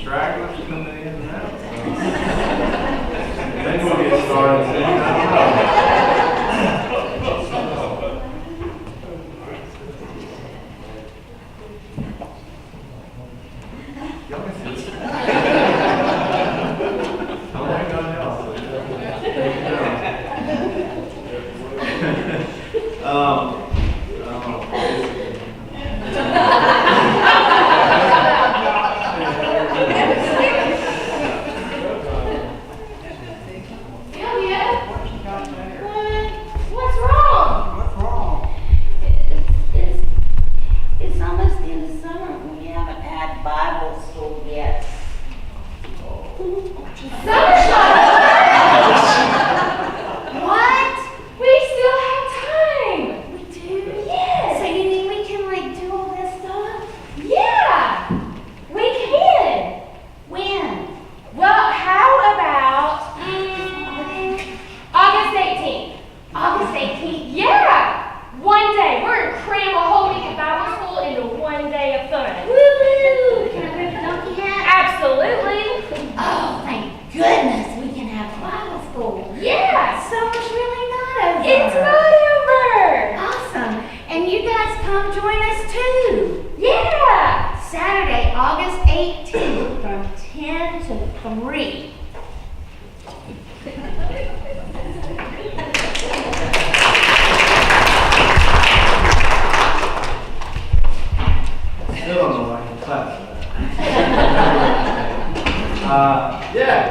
stragglers coming in and out. Then we'll get started soon. I don't know.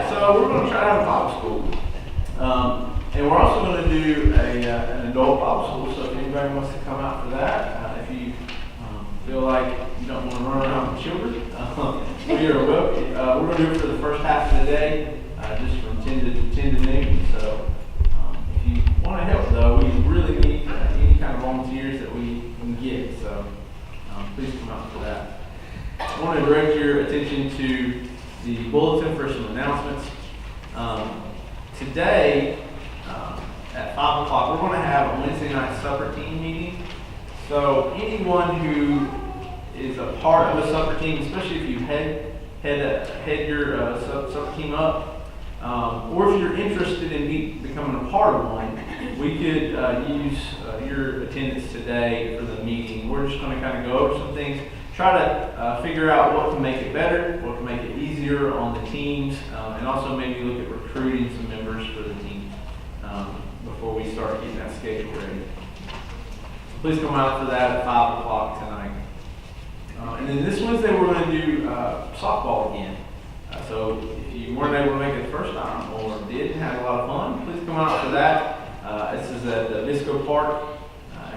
So we're going to try to have a Bible school. And we're also going to do an adult Bible school, so if anybody wants to come out for that, if you feel like you don't want to run around with children, we are welcome. We're going to do it for the first half of the day, just from 10 to noon. So if you want to help, though, we really need any kind of volunteers that we can get. So please come out for that. I want to direct your attention to the bulletin for some announcements. Today, at 5 o'clock, we're going to have a Wednesday night supper team meeting. So anyone who is a part of a supper team, especially if you head your supper team up, or if you're interested in becoming a part of one, we could use your attendance today for the meeting. We're just going to kind of go over some things, try to figure out what can make it better, what can make it easier on the teams, and also maybe look at recruiting some members for the team before we start getting that schedule ready. So please come out for that at 5 o'clock tonight. And then this Wednesday we're going to do softball again. So if you weren't able to make it the first time or did and had a lot of fun, please come out for that. This is at the Biscoe Park,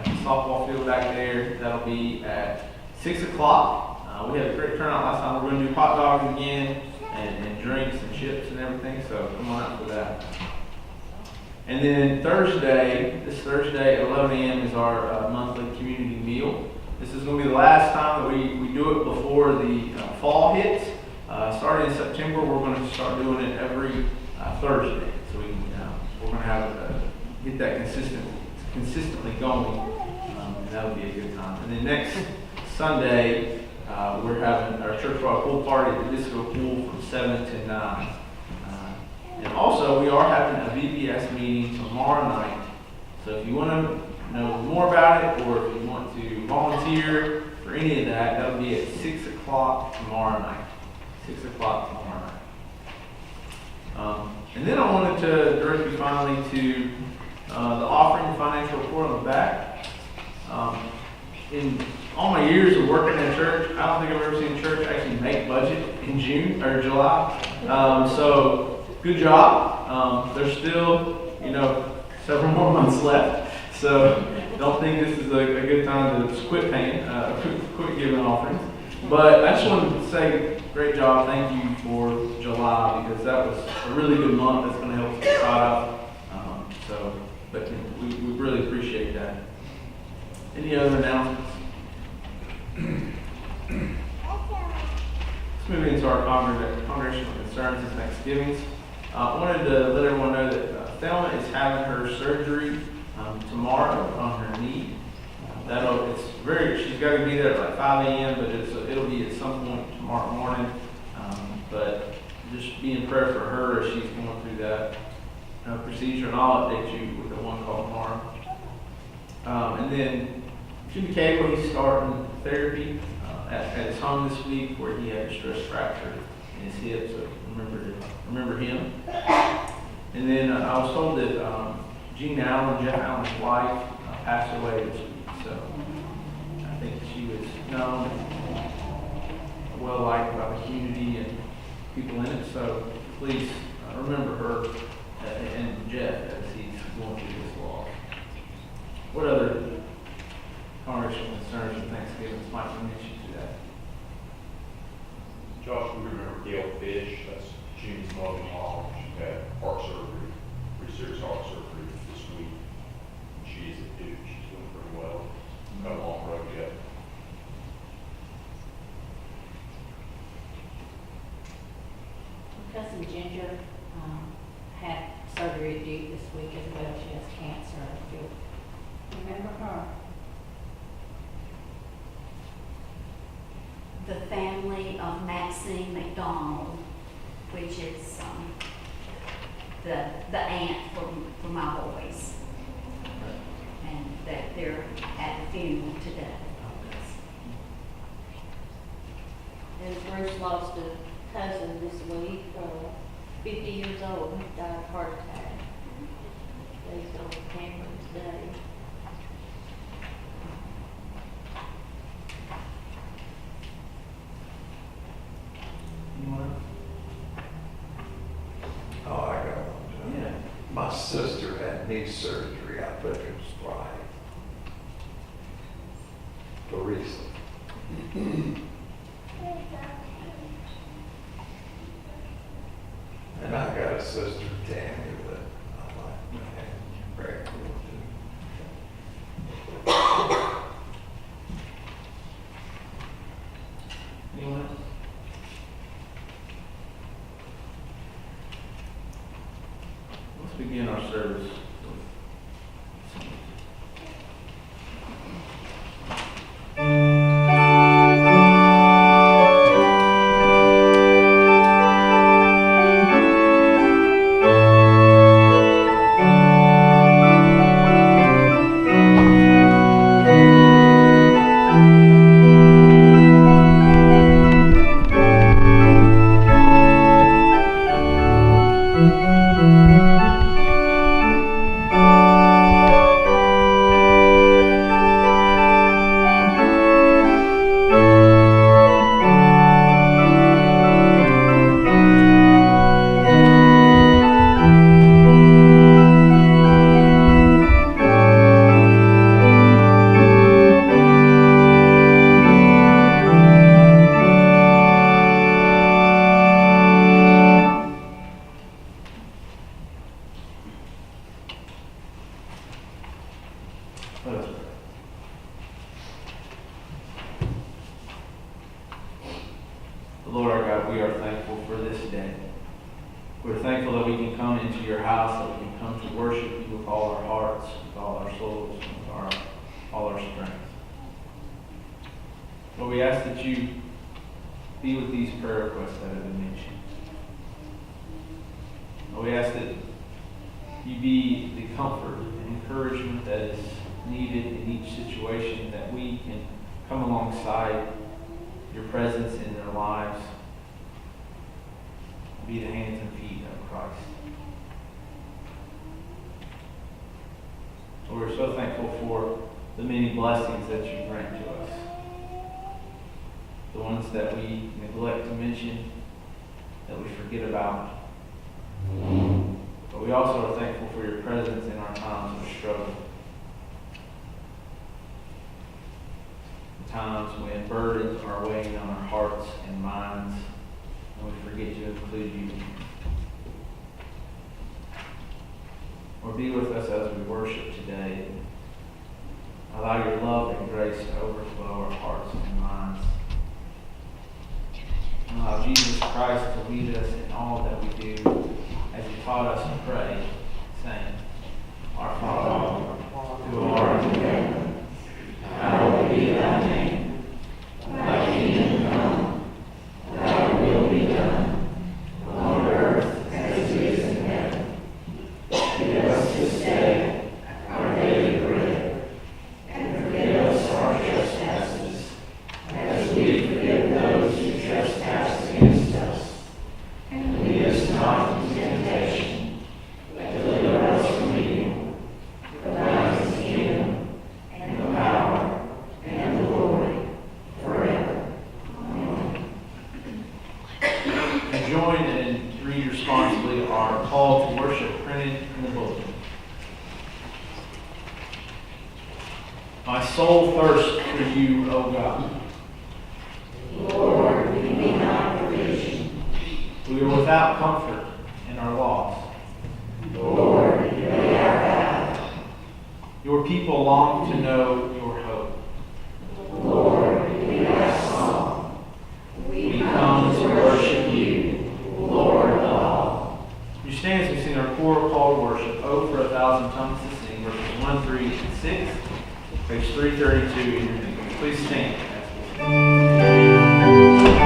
the softball field back there. That'll be at 6 o'clock. We had a great turnout last time. We're going to do hot dogs again and drinks and chips and everything, so come on out for that. And then this Thursday at 11 a.m. is our monthly community meal. This is going to be the last time that we do it before the fall hits. Starting in September, we're going to start doing it every Thursday. So we're going to get that consistently going, and that'll be a good time. And then next Sunday, we're having our church-wide pool party at the Biscoe Pool from 7 to 9. And also, we are having a VBS meeting tomorrow night. So if you want to know more about it, or if you want to volunteer for any of that, that'll be at 6 o'clock tomorrow night. 6 o'clock tomorrow night. And then I wanted to direct you finally to the offering financial report on the back. In all my years of working in church, I don't think I've ever seen a church actually make budget in June or July. So good job. There's still, several more months left. So don't think this is a good time to quit paying, quit giving offerings. But I just wanted to say, great job. Thank you for July, because that was a really good month. That's going to help us get caught up. But we really appreciate that. Any other announcements? Let's move into our congregational concerns and thanksgivings. I wanted to let everyone know that Thelma is having her surgery tomorrow on her knee. She's got to be there at like 5 a.m., but it'll be at some point tomorrow morning. be in prayer for her as she's going through that procedure, and I'll update you with the one call tomorrow. And then Jimmy Cable, he's starting therapy at his home this week where he had a stress fracture in his hip, so remember him. And then I was told that Jean Allen, Jeff Allen's wife, passed away this week, so I think she was known, well liked by the community and people in it, so please remember her and Jeff as he's going through this loss. What other congregational concerns and Thanksgivings might we mention today? Josh, we remember Gail Fish, that's June's mother-in-law. She had heart surgery, pretty serious heart surgery this week. She is at Duke, she's doing pretty well. Got a long road yet. My cousin Ginger had surgery at Duke this week as well. She has cancer. If you remember her. The family of Maxine McDonald, which is the aunt for my boys. And that they're at the funeral today. And Bruce lost a cousin this week, 50 years old, he died of a heart attack. He's on camera today. Oh, I got one. Yeah. My sister had knee surgery. I think it was Friday. Teresa. And I got a sister, Tammy, that I like to have very cool too. Anyone else? Let's begin our service. Let us pray. Lord our God, we are thankful for this day. We're thankful that we can come into your house, that we can come to worship you with all our hearts, with all our souls, with all our strength. Lord, we ask that you be with these prayer requests that have been mentioned. Lord, we ask that you be the comfort and encouragement that is needed in each situation, that we can come alongside your presence in their lives, be the hands and feet of Christ. Lord, we're so thankful for the many blessings that you grant to us. The ones that we neglect to mention, that we forget about. But we also are thankful for your presence in our times of struggle. Times when burdens are weighing on our hearts and minds, and we forget to include you. Or be with us as we worship today. Allow your love and grace to overflow our hearts and minds. And allow Jesus Christ to lead us in all that we do, as he taught us to pray, saying, Our Father, who art in heaven, hallowed be thy name. Thy kingdom come, thy will be done, on earth to join and read responsibly our call to worship printed in the bulletin. My soul thirsts for you, O God. Lord, we need thy provision. We are without comfort in our loss. Lord, be our God. Your people long to know your hope. Lord, be our song. We come to worship you, Lord of all. You stand as we sing our choral call to worship, Oh, for 1,000 tongues to sing, verses 1, 3, and 6, page 332 in your hymnal. Please stand as we sing.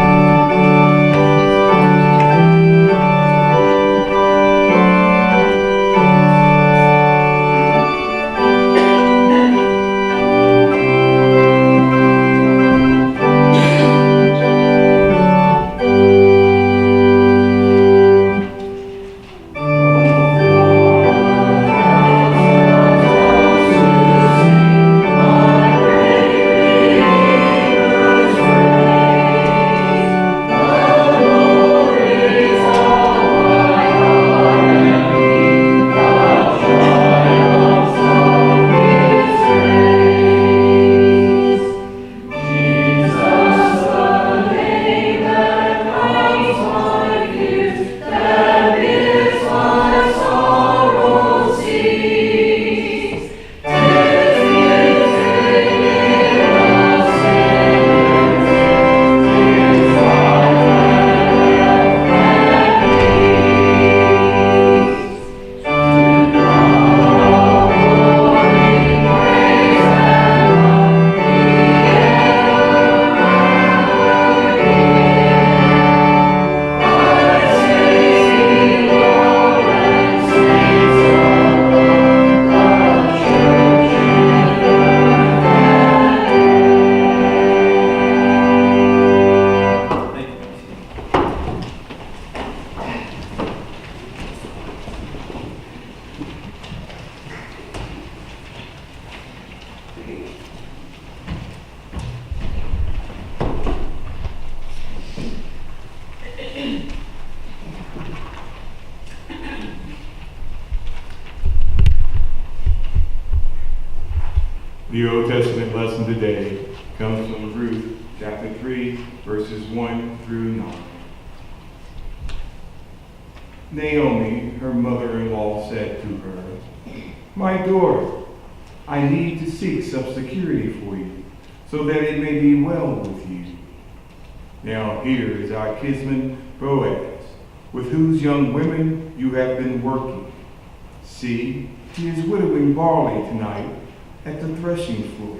The Old Testament lesson today comes from Ruth chapter 3, verses 1 through 9. Naomi, her mother-in-law, said to her, My daughter, I need to seek some security for you, so that it may be well with you. Now here is our kinsman Boaz, with whose young women you have been working. See, he is winnowing barley tonight at the threshing floor.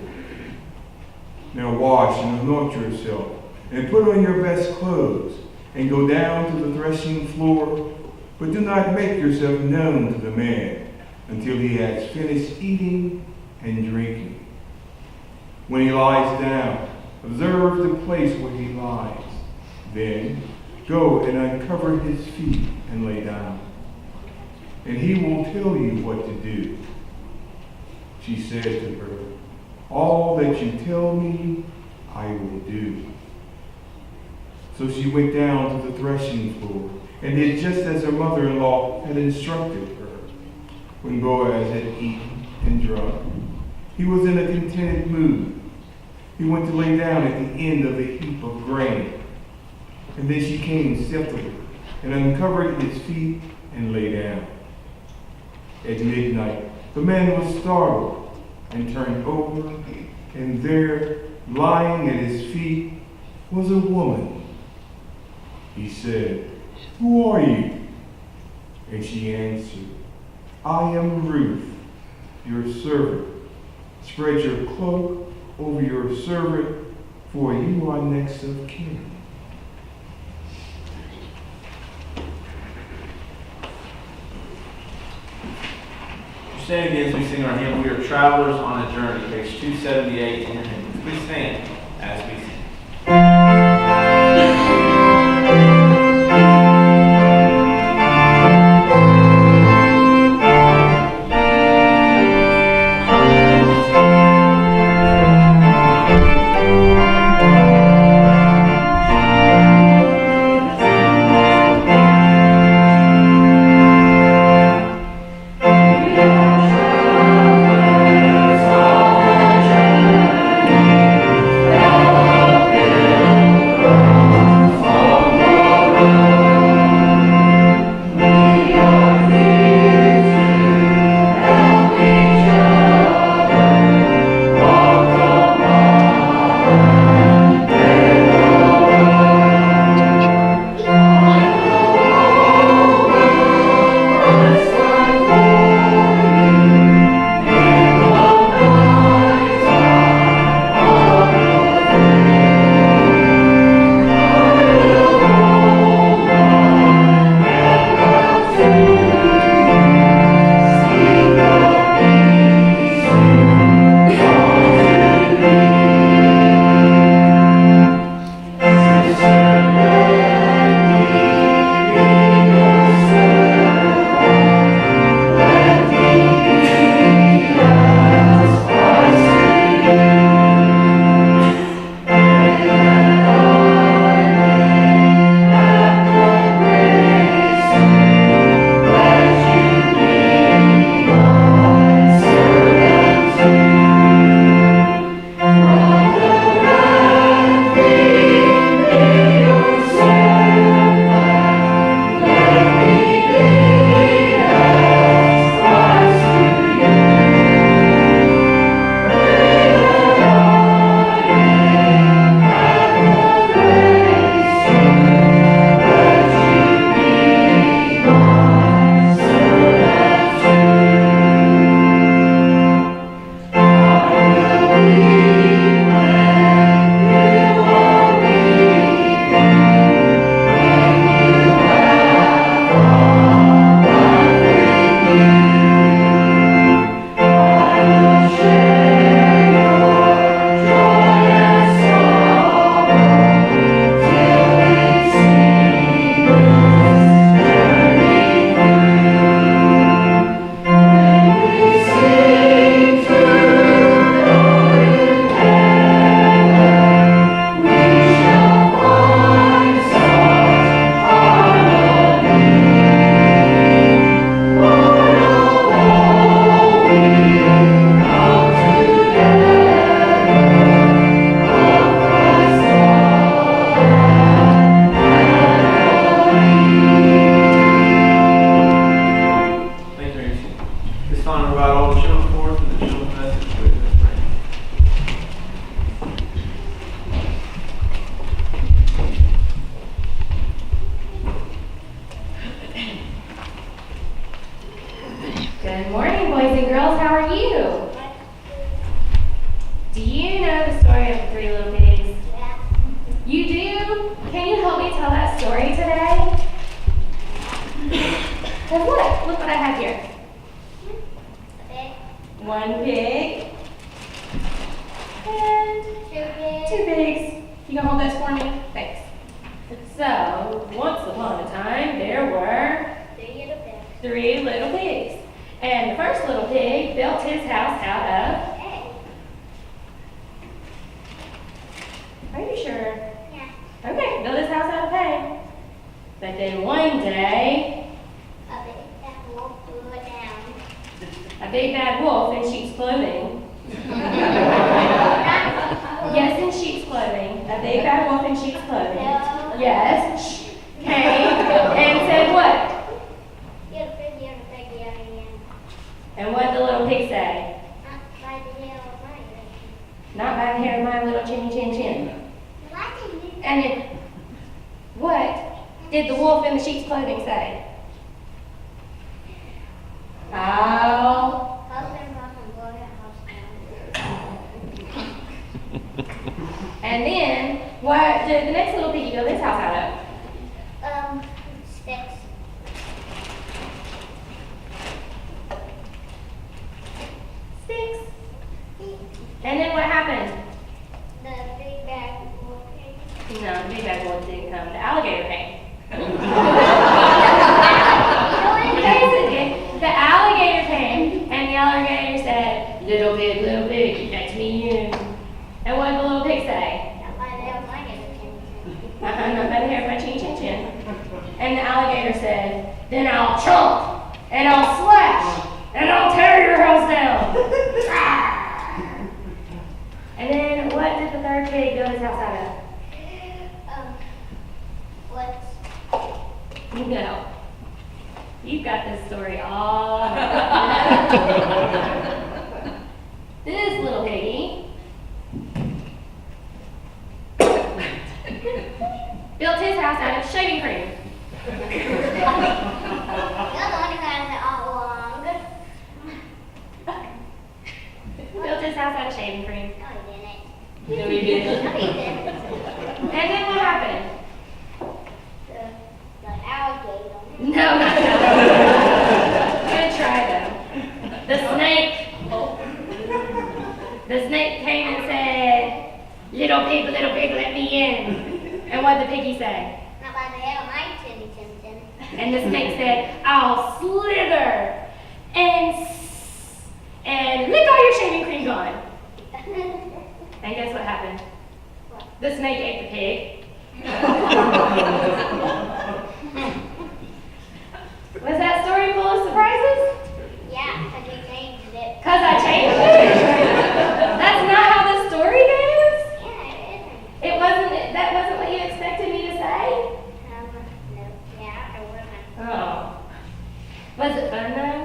Now wash and anoint yourself, and put on your best clothes, and go down to the threshing floor, but do not make yourself known to the man until he has finished eating and drinking. When he lies down, observe the place where he lies. Then go and uncover his feet and lay down, and he will tell you what to do. She said to her, All that you tell me, I will do. So she went down to the threshing floor and did just as her mother-in-law had instructed her. When Boaz had eaten and drunk, he was in a contented mood. He went to lay down at the end of the heap of grain. And then she came stealthily and uncovered his feet and lay down. At midnight, the man was startled and turned over, and there, lying at his feet, was a woman. He said, Who are you? And she answered, I am Ruth, your servant. Spread your cloak over your servant, for you are next of kin. Stand again as we sing our hymn, We Are Travelers on a Journey, page 278 in your hymn. Please stand as we sing. 3 little pigs. And the first little pig built his house out of... Are you sure? Yeah. Okay, built his house out of hay. But then one day, A big fat wolf blew it down. a big bad wolf in sheep's clothing. Yes, in sheep's clothing. A big bad wolf in sheep's clothing. No. Yes. Came and said what? You're the pig, you're the pig, you're the pig. And what did the little pig say? Not by the hair of my head. Not by the hair of my little chinny chin chin. Why didn't you? And then, what did the wolf in the sheep's clothing say? Oh. Husband, husband, blow your house down. And then, what did the next little piggy build his house out of? Sticks. Sticks. And then what happened? The big bag wolf came. No, the big bad wolf didn't come. The alligator came. Yes, it did. The alligator came, and the alligator said, little pig, that's me you. And what did the little pig say? Not by the hair of my head. Not by the hair of my chin chin chin. And the alligator said, then I'll chomp, and I'll slash, and I'll tear your house down. And then what did the third pig build his house out of? What's No. You've got this story all. This little piggy built his house out of shaving cream. You're the one who has it all along. Built his house out of shaving cream. No, he didn't. No, he didn't. No, he didn't. And then what happened? The alligator. No, not that. Good try though. The snake came and said, little pig, let me in. And what did the piggy say? Not by the hair of my chinny chin chin. And the snake said, I'll slither and lick all your shaving cream gone. And guess what happened? The snake ate the pig. Was that story full of surprises? Yeah, because you changed it. Because I changed it? That's not how the story goes? Yeah, it isn't. That wasn't what you expected me to say? No. Yeah, it wasn't. Oh. Was it fun though?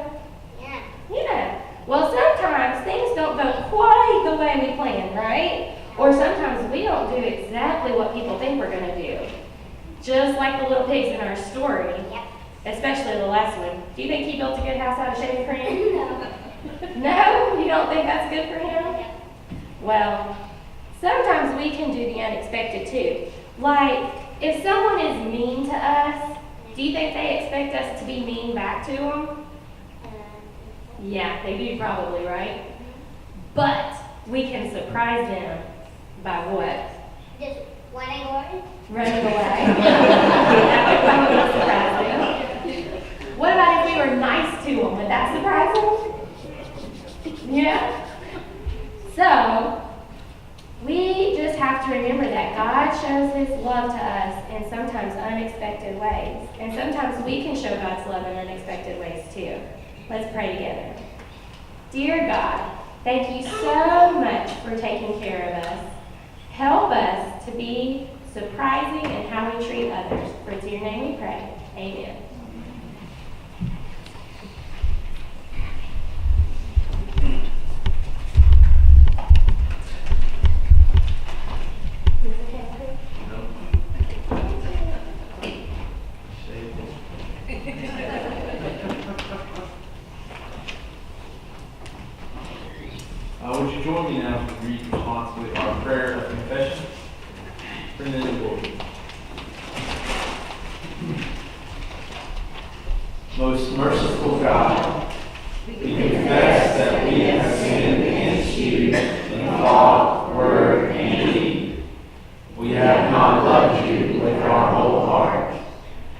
Yeah. Yeah. Well, sometimes things don't go quite the way we planned, right? Or sometimes we don't do exactly what people think we're going to do. Just like the little pigs in our story. Yep. Especially the last one. Do you think he built a good house out of shaving cream? No. No? You don't think that's good for him? Yep. Well, sometimes we can do the unexpected too. Like, if someone is mean to us, do you think they expect us to be mean back to them? Yeah, they do probably, right? But we can surprise them by what? Just running away? Running away. That would probably surprise them. What about if we were nice to them? Would that surprise them? Yeah? So, we just have to remember that God shows His love to us in sometimes unexpected ways. And sometimes we can show God's love in unexpected ways too. Let's pray together. Dear God, thank you so much for taking care of us. Help us to be surprising in how we treat others. For it's in your name we pray. Amen. Would you join me now to read responsibly our prayer of confession? Brendan and Gordon. Most merciful God, we confess that we have sinned against you in thought, word, and deed. We have not loved you with our whole heart.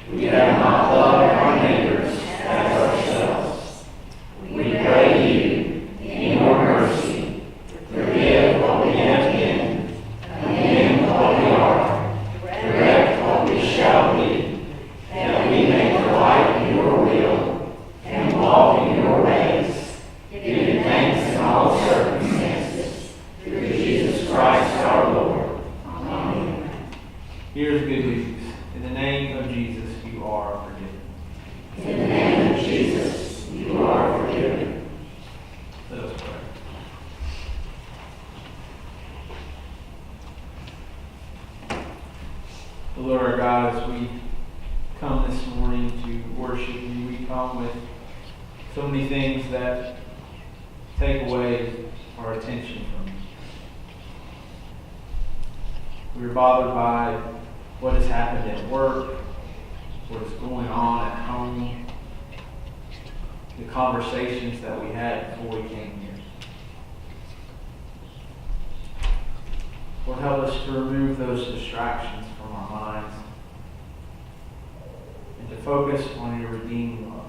We have not loved our neighbors as come this morning to worship you. We come with so many things that take away our attention from you. We're bothered by what has happened at work, what is going on at home, the conversations that we had before we came here. Lord, help us to remove those distractions from our minds and to focus on your redeeming love.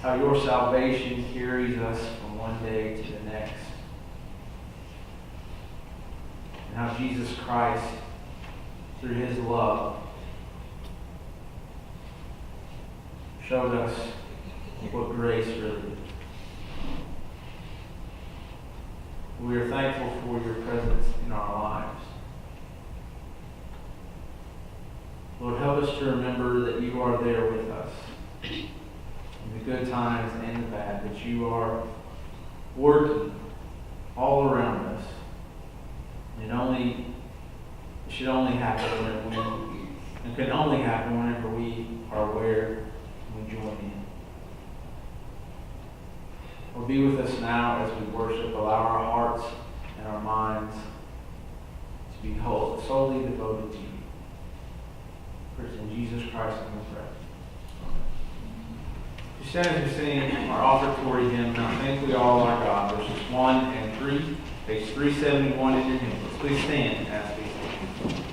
How your salvation carries us from one day to the next. And how Jesus Christ, through his love, showed us what grace really is. We are thankful for your presence in our lives. Lord, help us to remember that you are there with us in the good times and the bad, that you are working all around us. It should only happen and can only happen whenever we are aware and we join in. Lord, be with us now as we worship. Allow our hearts and our minds to be whole, solely devoted to you. First in Jesus Christ, and we pray. Amen. To stand as we sing our offertory hymn, Now Thank We All Our God, verses 1 and 3, page 371 in your hymn books. Please stand as we sing.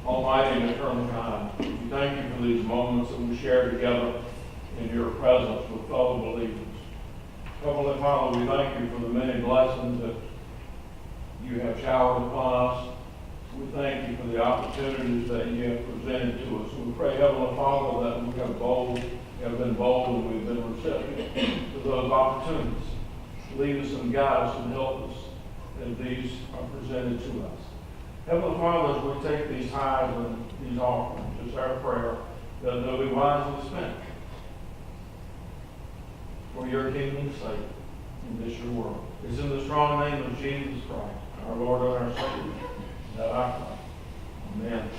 Almighty and eternal God, we thank you for these moments that we share together in your presence with fellow believers. Heavenly Father, we thank you for the many blessings that you have showered upon us. We thank you for the opportunities that you have presented to us. We pray, Heavenly Father, that we have been bold and we've been receptive to those opportunities. Lead us and guide us and help us as these are presented to us. Heavenly Father, as we take these tithes and these offerings, it's our prayer that they'll be wisely spent for your kingdom's sake in this your world. It's in the strong name of Jesus Christ, our Lord and our Savior, that I pray. Amen.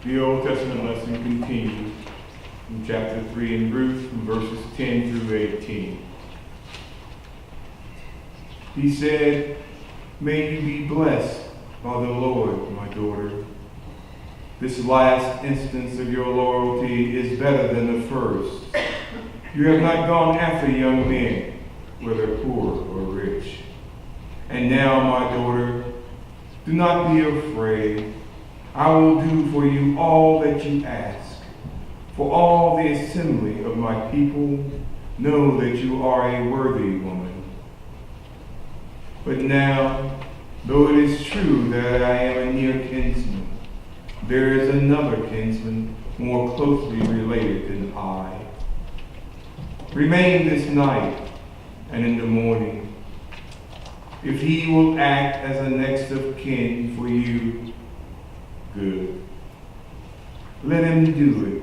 The Old Testament lesson continues in chapter 3 in Ruth, from verses 10 through 18. He said, "May you be blessed by the Lord, my daughter. This last instance of your loyalty is better than the first. You have not gone after young men, whether poor or rich. And now, my daughter, do not be afraid. I will do for you all that you ask. For all the assembly of my people know that you are a worthy woman. But now, though it is true that I am a near kinsman, there is another kinsman more closely related than I. Remain this night, and in the morning, if he will act as a next of kin for you, good. Let him do it.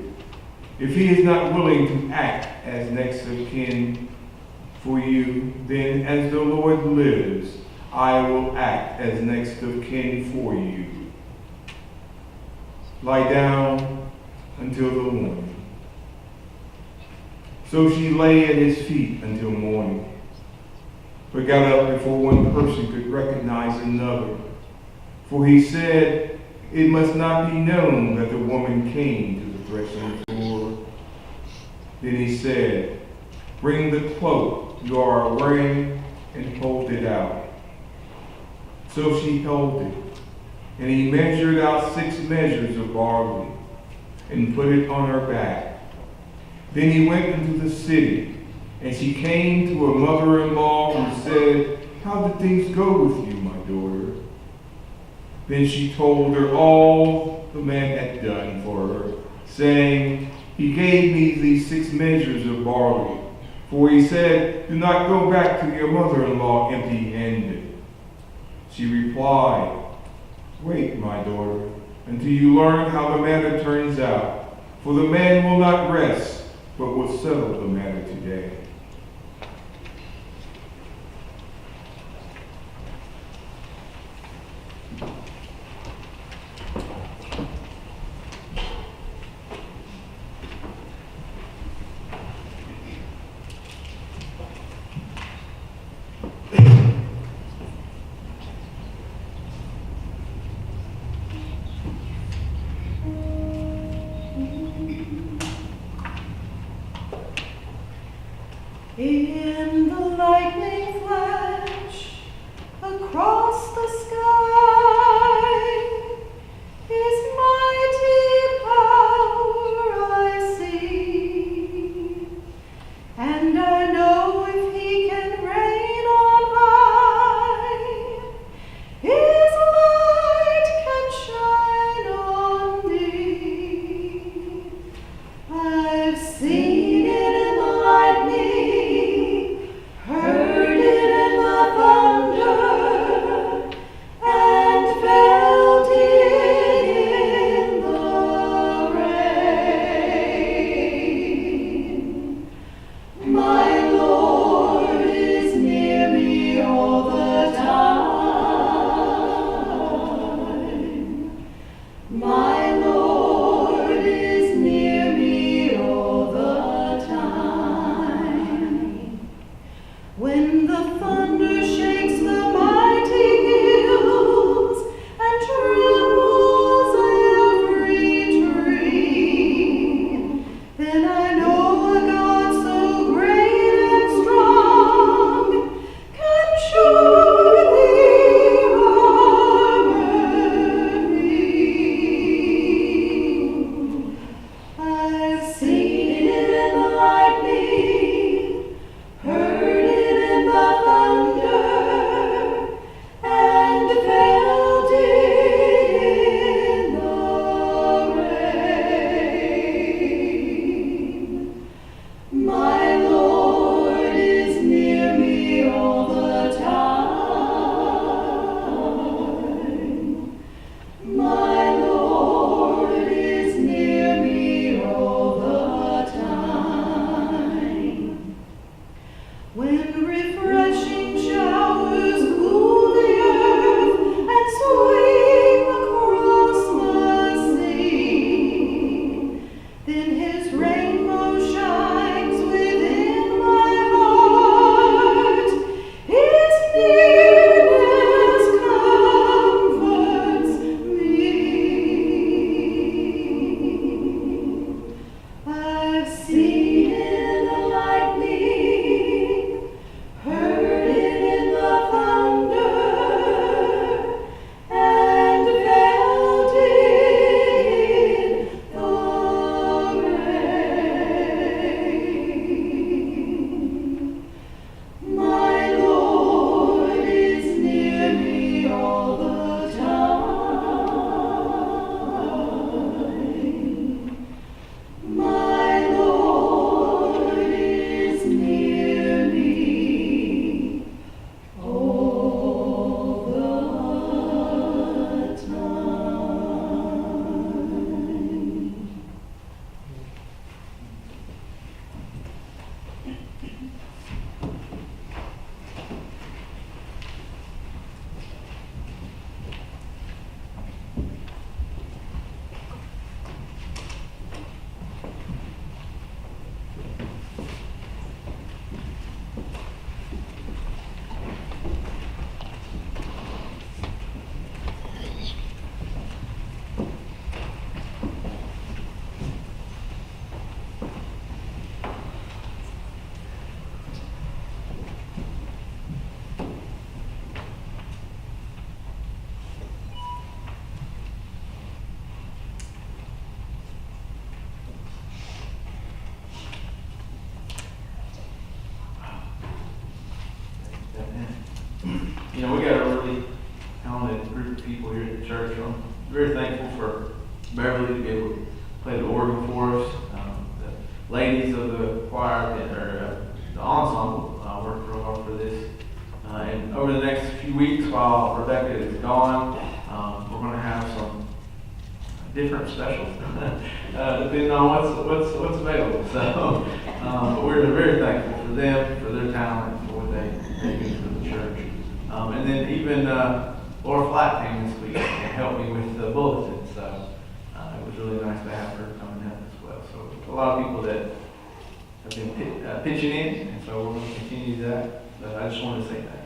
If he is not willing to act as next of kin for you, then as the Lord lives, I will act as next of kin for you. Lie down until the morning." So she lay at his feet until morning, but got up before one person could recognize another. For he said, "It must not be known that the woman came to the threshing floor." Then he said, "Bring the cloak you are wearing and hold it out." So she held it, and he measured out 6 measures of barley and put it on her back. Then he went into the city, and she came to her mother-in-law and said, "How did things go with you, my daughter?" Then she told her all the man had done for her, saying, "He gave me these 6 measures of barley, for he said, 'Do not go back to your mother-in-law empty-handed.'" She replied, "Wait, my daughter, until you learn how the matter turns out, for the man will not rest, but will settle the matter today." In the lightning flash across the sky, His mighty power I see, and I know if He can reign on high, His light can shine on thee. I've seen it in the lightning, heard it in the thunder, and felt it in the rain. My Lord is near me all the time. My Lord is near me all the time. When the thunder shakes the mighty hills and trembles every tree, then I know a God so great and strong can surely armor me. I've seen it in the lightning, heard it in the thunder, and felt it in the rain. My Lord is near me all the time. My Lord is near me all the time. When refreshing showers cool the earth and sweep across the sea, we got a really talented group of people here at the church. I'm very thankful for Beverly to be able to play the organ for us. The ladies of the choir, or the ensemble, worked real hard for this. And over the next few weeks, while Rebecca is gone, we're going to have some different specials, depending on what's available. So, but we're very thankful for them, for their talent, and for what they do for the church. And then even Laura Flatt came this week and helped me with the bulletin. So it was really nice to have her come and help as well. So a lot of people that have been pitching in, and so we're going to continue that. But I just wanted to say that.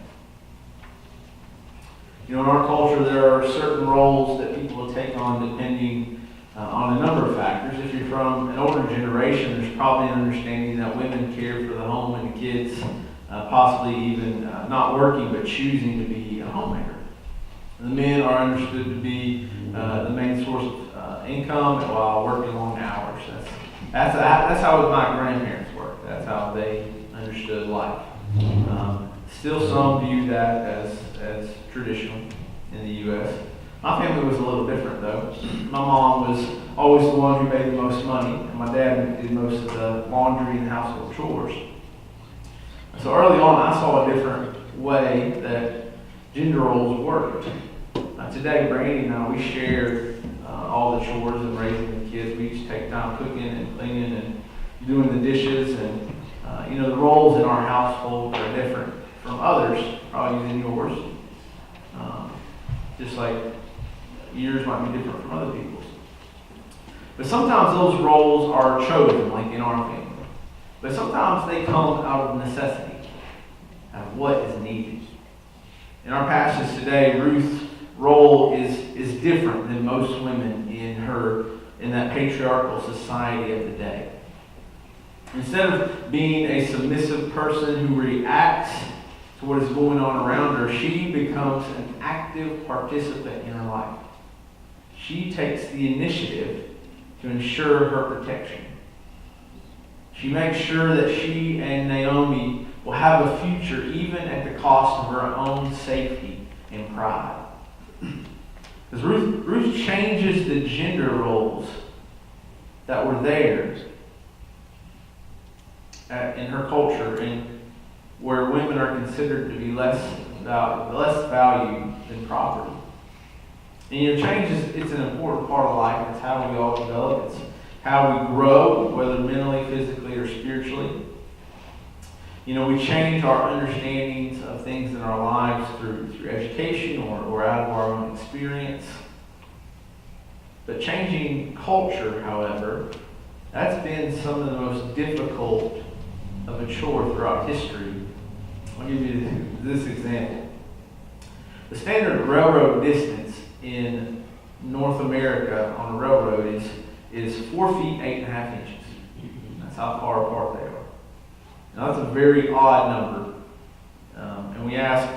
In our culture, there are certain roles that people will take on depending on a number of factors. If you're from an older generation, there's probably an understanding that women care for the home and the kids, possibly even not working but choosing to be a homemaker. The men are understood to be the main source of income while working long hours. That's how my grandparents worked. That's how they understood life. Still, some view that as traditional in the U.S. My family was a little different, though. My mom was always the one who made the most money, and my dad did most of the laundry and household chores. So early on, I saw a different way that gender roles worked. Today, Brandy and I, we share all the chores and raising the kids. We each take time cooking and cleaning and doing the dishes, and the roles in our household are different from others, probably than yours. Just like yours might be different from other people's. But sometimes those roles are chosen, like in our family. But sometimes they come out of necessity, out of what is needed. In our passage today, Ruth's role is different than most women in that patriarchal society of the day. Instead of being a submissive person who reacts to what is going on around her, she becomes an active participant in her life. She takes the initiative to ensure her protection. She makes sure that she and Naomi will have a future even at the cost of her own safety and pride. Because Ruth changes the gender roles that were there in her culture, and where women are considered to be less valued than property. And change it's an important part of life. It's how we all develop. It's how we grow, whether mentally, physically, or spiritually. We change our understandings of things in our lives through education or out of our own experience. But changing culture, however, that's been some of the most difficult of a chore throughout history. I'll give you this example. The standard railroad distance in North America on a railroad is 4 feet 8.5 inches. That's how far apart they are. Now that's a very odd number. And we ask,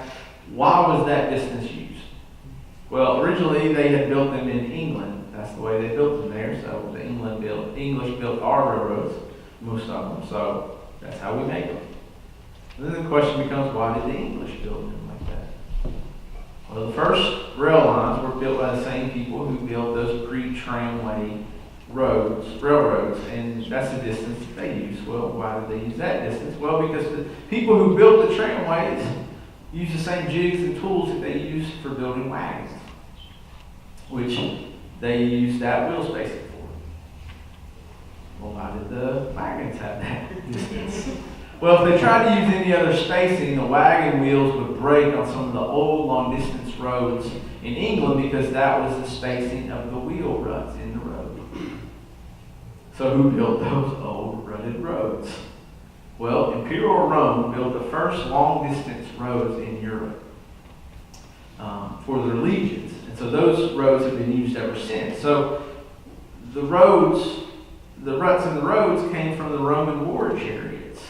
why was that distance used? Well, originally they had built them in England. That's the way they built them there. So the English built our railroads, most of them. So that's how we make them. And then the question becomes, why did the English build them like that? Well, the first rail lines were built by the same people who built those pre-tramway railroads, and that's the distance that they use. Well, why did they use that distance? Well, because the people who built the tramways used the same jigs and tools that they used for building wagons, which they used that wheel spacing for. Well, why did the wagons have that distance? Well, if they tried to use any other spacing, the wagon wheels would break on some of the old long-distance roads in England because that was the spacing of the wheel ruts in the road. So who built those old rutted roads? Well, Imperial Rome built the first long-distance roads in Europe for their legions. And so those roads have been used ever since. So the ruts in the roads came from the Roman war chariots,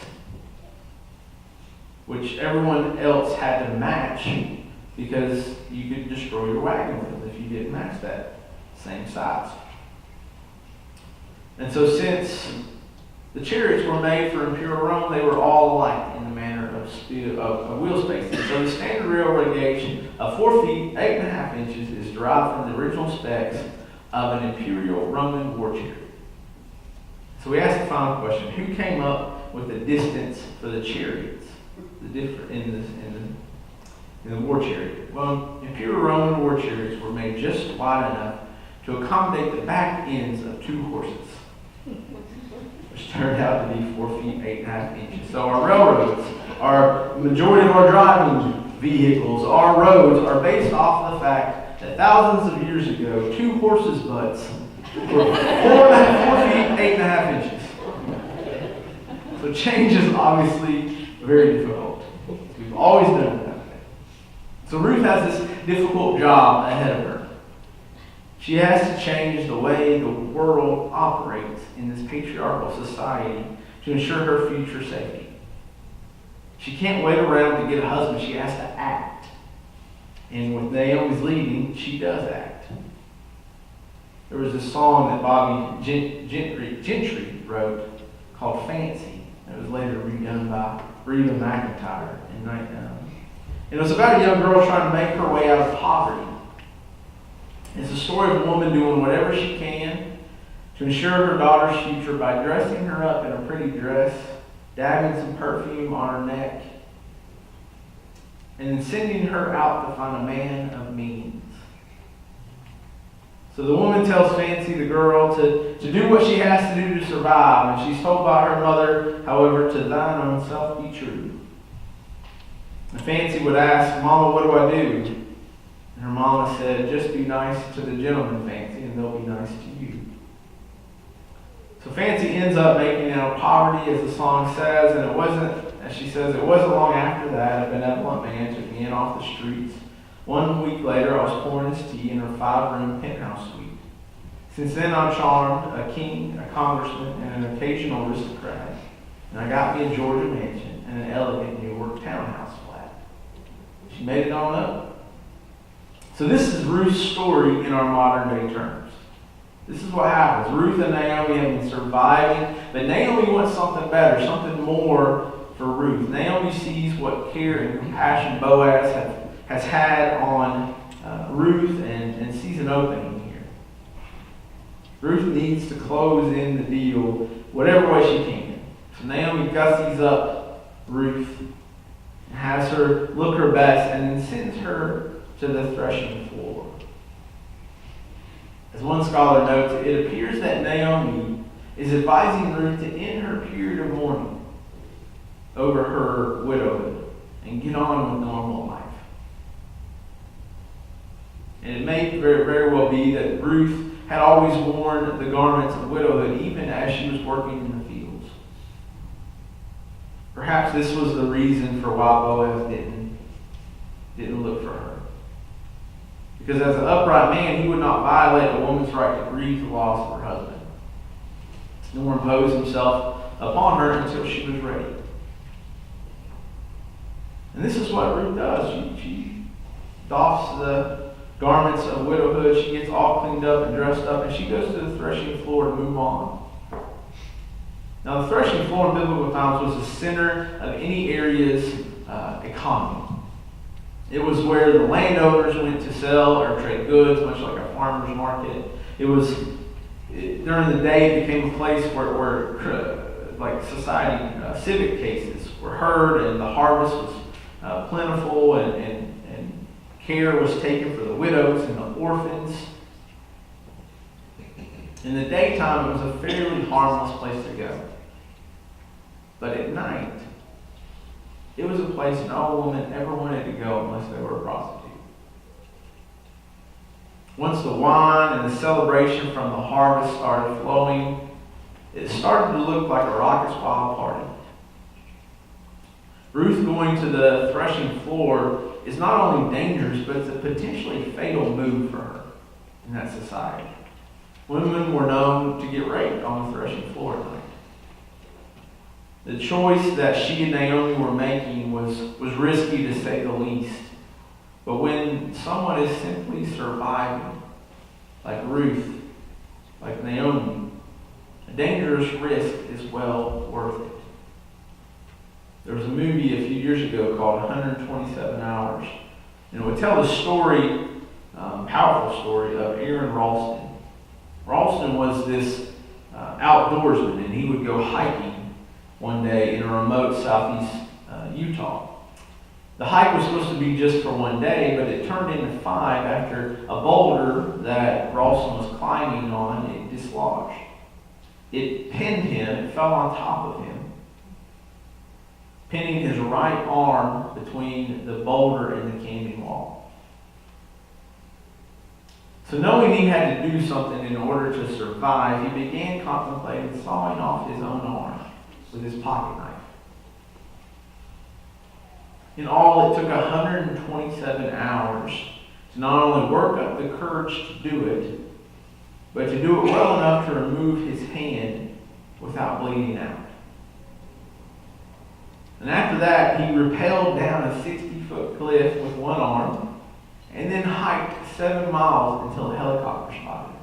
which everyone else had to match because you could destroy your wagon wheel if you didn't match that same size. And so since the chariots were made for Imperial Rome, they were all alike in the manner of speed feet of wheel spacing. So the standard railroad gauge of 4 feet, 8.5 inches is derived from the original specs of an Imperial Roman war chariot. So we asked the final question: who came up with the distance for the chariots? The different in the war chariot. Well, Imperial Roman war chariots were made just wide enough to accommodate the back ends of 2 horses, which turned out to be 4 feet, 8.5 inches. So our railroads, our majority of our driving vehicles, our roads are based off the fact that thousands of years ago, 2 horses' butts were 4 feet, 8.5 inches. So change is obviously very difficult. We've always done it that way. So Ruth has this difficult job ahead of her. She has to change the way the world operates in this patriarchal society to ensure her future safety. She can't wait around to get a husband. She has to act. And with Naomi's leading, she does act. There was a song that Bobby Gentry wrote called Fancy. It was later redone by Reba McEntire in 1990. It was about a young girl trying to make her way out of poverty. It's a story of a woman doing whatever she can to ensure her daughter's future by dressing her up in a pretty dress, dabbing some perfume on her neck, and then sending her out to find a man of means. So the woman tells Fancy, the girl, to do what she has to do to survive, and she's told by her mother, however, to thine own self be true. And Fancy would ask, Mama, what do I do? And her mama said, just be nice to the gentlemen, Fancy, and they'll be nice to you. So Fancy ends up making it out of poverty, as the song says, and it wasn't, as she says, it wasn't long after that a benevolent man took me in off the streets. 1 week later, I was pouring his tea in her 5-room penthouse suite. Since then, I've charmed a king, a congressman, and an occasional aristocrat, and I got me a Georgia mansion and an elegant New York townhouse flat. She made it on up. So this is Ruth's story in our modern day terms. This is what happens. Ruth and Naomi have been surviving, but Naomi wants something better, something more for Ruth. Naomi sees what care and compassion Boaz has had on Ruth and sees an opening here. Ruth needs to close in the deal whatever way she can. So Naomi gussies up Ruth, has her look her best, and then sends her to the threshing floor. As one scholar notes, it appears that Naomi is advising Ruth to end her period of mourning over her widowhood and get on with normal life. And it may very, very well be that Ruth had always worn the garments of widowhood even as she was working in the fields. Perhaps this was the reason for why Boaz didn't look for her. Because as an upright man, he would not violate a woman's right to grieve the loss of her husband, nor impose himself upon her until she was ready. And this is what Ruth does. She doffs the garments of widowhood. She gets all cleaned up and dressed up, and she goes to the threshing floor to move on. Now, the threshing floor in biblical times was the center of any area's economy. It was where the landowners went to sell or trade goods, much like a farmer's market. During the day, it became a place where like society, civic cases were heard, and the harvest was plentiful, and care was taken for the widows and the orphans. In the daytime, it was a fairly harmless place to go. But at night, it was a place no woman ever wanted to go unless they were a prostitute. Once the wine and the celebration from the harvest started flowing, it started to look like a raucous wild party. Ruth going to the threshing floor is not only dangerous, but it's a potentially fatal move for her in that society. Women were known to get raped on the threshing floor at night. The choice that she and Naomi were making was risky, to say the least. But when someone is simply surviving, like Ruth, like Naomi, a dangerous risk is well worth it. There was a movie a few years ago called 127 Hours. And it would tell the story, powerful story, of Aaron Ralston. Ralston was this outdoorsman, and he would go hiking one day in a remote southeast Utah. The hike was supposed to be just for one day, but it turned into 5 after a boulder that Ralston was climbing on, it dislodged. It pinned him, it fell on top of him, pinning his right arm between the boulder and the canyon wall. So knowing he had to do something in order to survive, he began contemplating sawing off his own arm with his pocket knife. In all, it took 127 hours to not only work up the courage to do it, but to do it well enough to remove his hand without bleeding out. And after that, he rappelled down a 60-foot cliff with one arm, and then hiked 7 miles until a helicopter spotted him.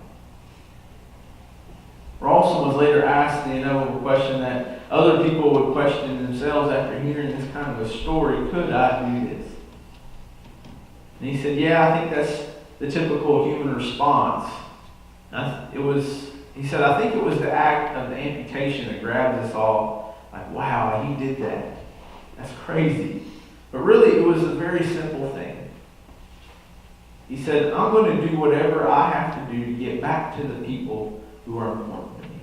Ralston was later asked the inevitable question that other people would question themselves after hearing this kind of a story: could I do this? And he said, yeah, I think that's the typical human response. He said, I think it was the act of the amputation that grabbed us all, like, wow, he did that. That's crazy. But really, it was a very simple thing. He said, I'm going to do whatever I have to do to get back to the people who are important to me.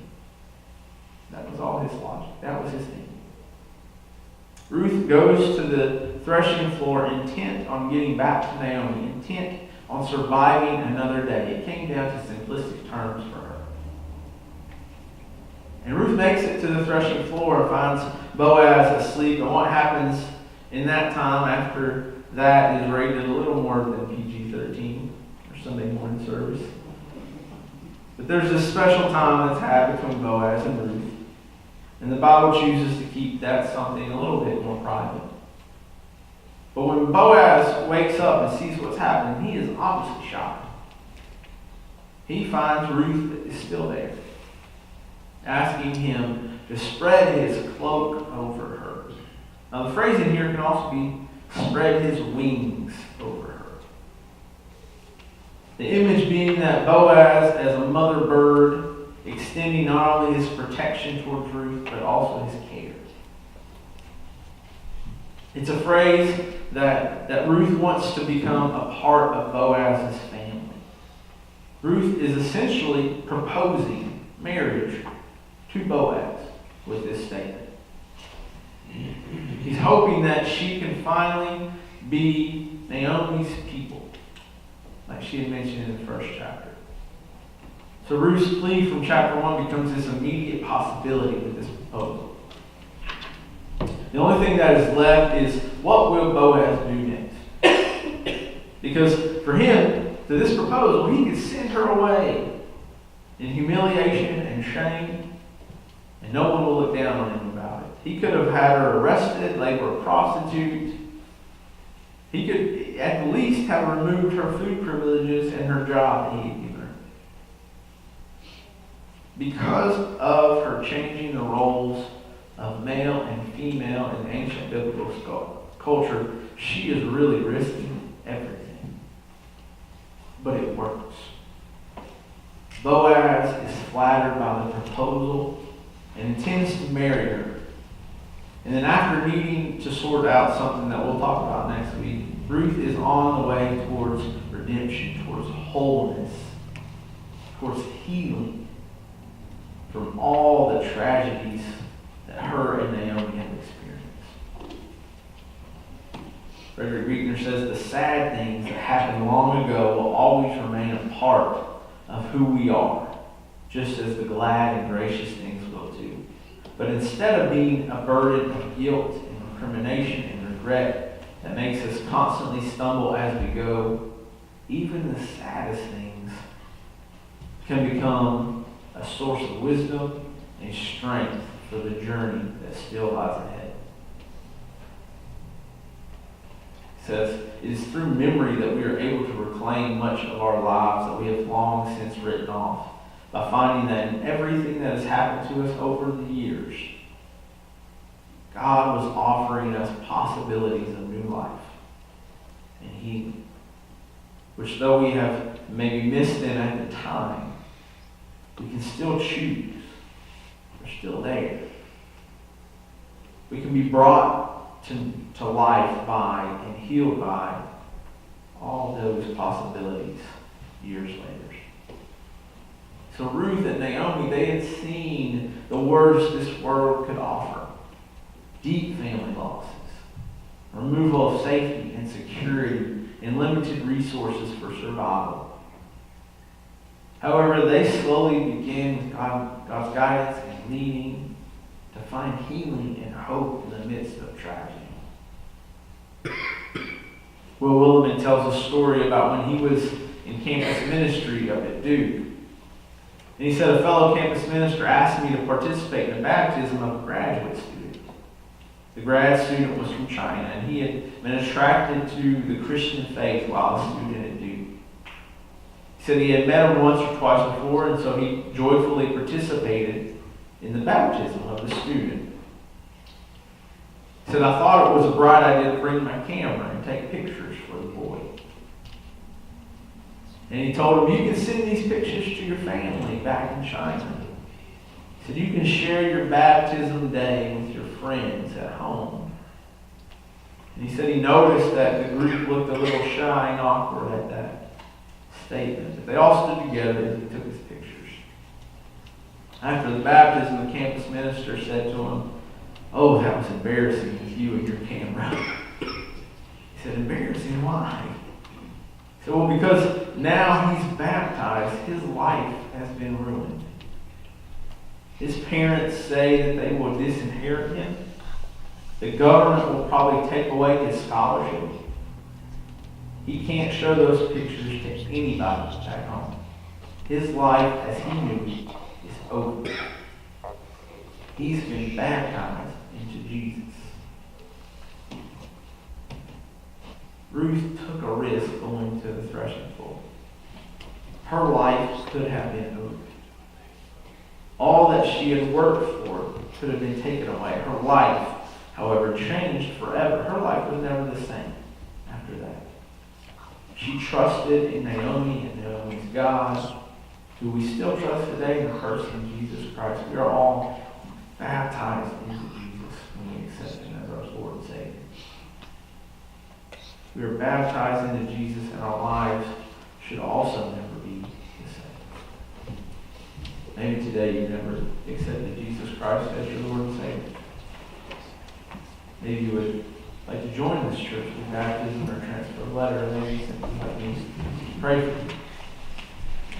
That was all his logic. That was his thing. Ruth goes to the threshing floor intent on getting back to Naomi, intent on surviving another day. It came down to simplistic terms for her. And Ruth makes it to the threshing floor and finds Boaz asleep. And what happens in that time after that is rated a little more than PG-13 or Sunday morning service. But there's this special time that's had between Boaz and Ruth. And the Bible chooses to keep that something a little bit more private. But when Boaz wakes up and sees what's happening, he is obviously shocked. He finds Ruth is still there, asking him to spread his cloak over her. Now the phrase in here can also be spread his wings over her. The image being that Boaz, as a mother bird, extending not only his protection towards Ruth, but also his care. It's a phrase that Ruth wants to become a part of Boaz's family. Ruth is essentially proposing marriage to Boaz with this statement. He's hoping that she can finally be Naomi's people, like she had mentioned in the first chapter. So Ruth's plea from chapter 1 becomes this immediate possibility with this proposal. The only thing that is left is, what will Boaz do next? Because for him, to this proposal, he could send her away in humiliation and shame, and no one will look down on him about it. He could have had her arrested, labeled a prostitute. He could at least have removed her food privileges and her job that he had given her. Because of her changing the roles of male and female in ancient biblical culture, she is really risking everything. But it works. Boaz is flattered by the proposal and intends to marry her. And then after needing to sort out something that we'll talk about next week, Ruth is on the way towards redemption, towards wholeness, towards healing from all the tragedies that her and Naomi have experienced. Frederick Buechner says the sad things that happened long ago will always remain a part of who we are, just as the glad and gracious things will too. But instead of being a burden of guilt and recrimination and regret that makes us constantly stumble as we go, even the saddest things can become a source of wisdom and strength for the journey that still lies ahead. It says, it is through memory that we are able to reclaim much of our lives that we have long since written off, by finding that in everything that has happened to us over the years, God was offering us possibilities of new life and healing, which though we have maybe missed it at the time, we can still choose. They're still there. We can be brought to life by and healed by all those possibilities years later. So Ruth and Naomi, they had seen the worst this world could offer. Deep family losses, removal of safety and security, and limited resources for survival. However, they slowly began with God's guidance and leading to find healing and hope in the midst of tragedy. Will Willimon tells a story about when he was in campus ministry up at Duke. And he said, a fellow campus minister asked me to participate in the baptism of a graduate student. The grad student was from China, and he had been attracted to the Christian faith while a student at Duke. He said he had met him once or twice before, and so he joyfully participated in the baptism of the student. He said, I thought it was a bright idea to bring my camera and take pictures for the boy. And he told him, you can send these pictures to your family back in China. He said, you can share your baptism day with your friends at home. And he said he noticed that the group looked a little shy and awkward at that statement. But they all stood together as he took his pictures. After the baptism, the campus minister said to him, oh, that was embarrassing with you and your camera. He said, embarrassing? Why? He said, well, because now he's baptized, his life has been ruined. His parents say that they will disinherit him. The government will probably take away his scholarship. He can't show those pictures to anybody back home. His life, as he knew it, is over. He's been baptized into Jesus. Ruth took a risk going to the threshing floor. Her life could have been over. All that she had worked for could have been taken away. Her life, however, changed forever. Her life was never the same after that. She trusted in Naomi and Naomi's God, who we still trust today in the person of Jesus Christ. We are all baptized into Jesus when we accept him as our Lord and Savior. We are baptized into Jesus, and our lives should also never be the same. Maybe today you never accepted Jesus Christ as your Lord and Savior. Maybe you would like to join this church with baptism or transfer a letter, or maybe simply like me to pray for you.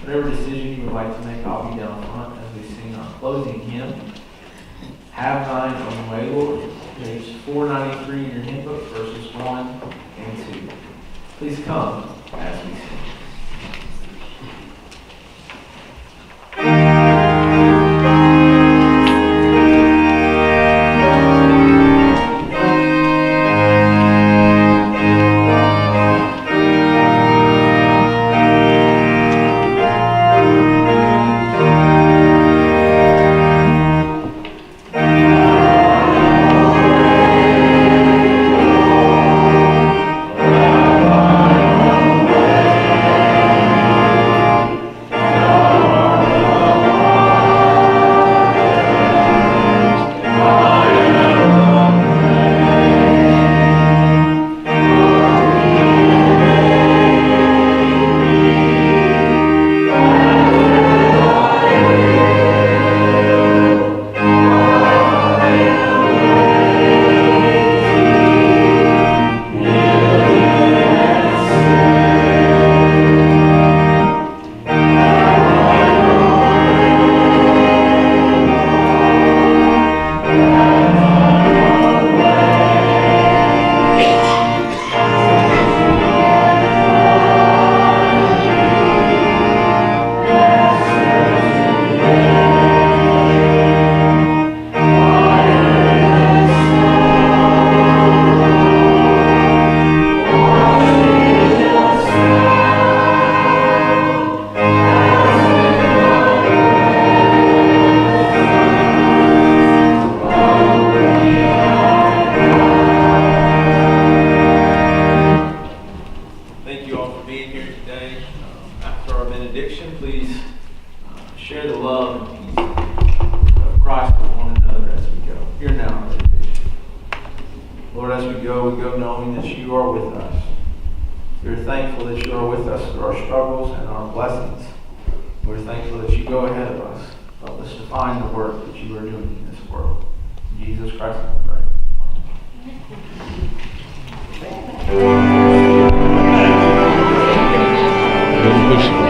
Whatever decision you would like to make, I'll be down front as we sing our closing hymn, Have Thine Own Way, Lord, page 493 in your hymn book, verses 1 and 2. Please come as we sing. Thank you. that you are with us. We're thankful that you are with us through our struggles and our blessings. We're thankful that you go ahead of us. Help us to find the work that you are doing in this world. In Jesus Christ, we pray. Push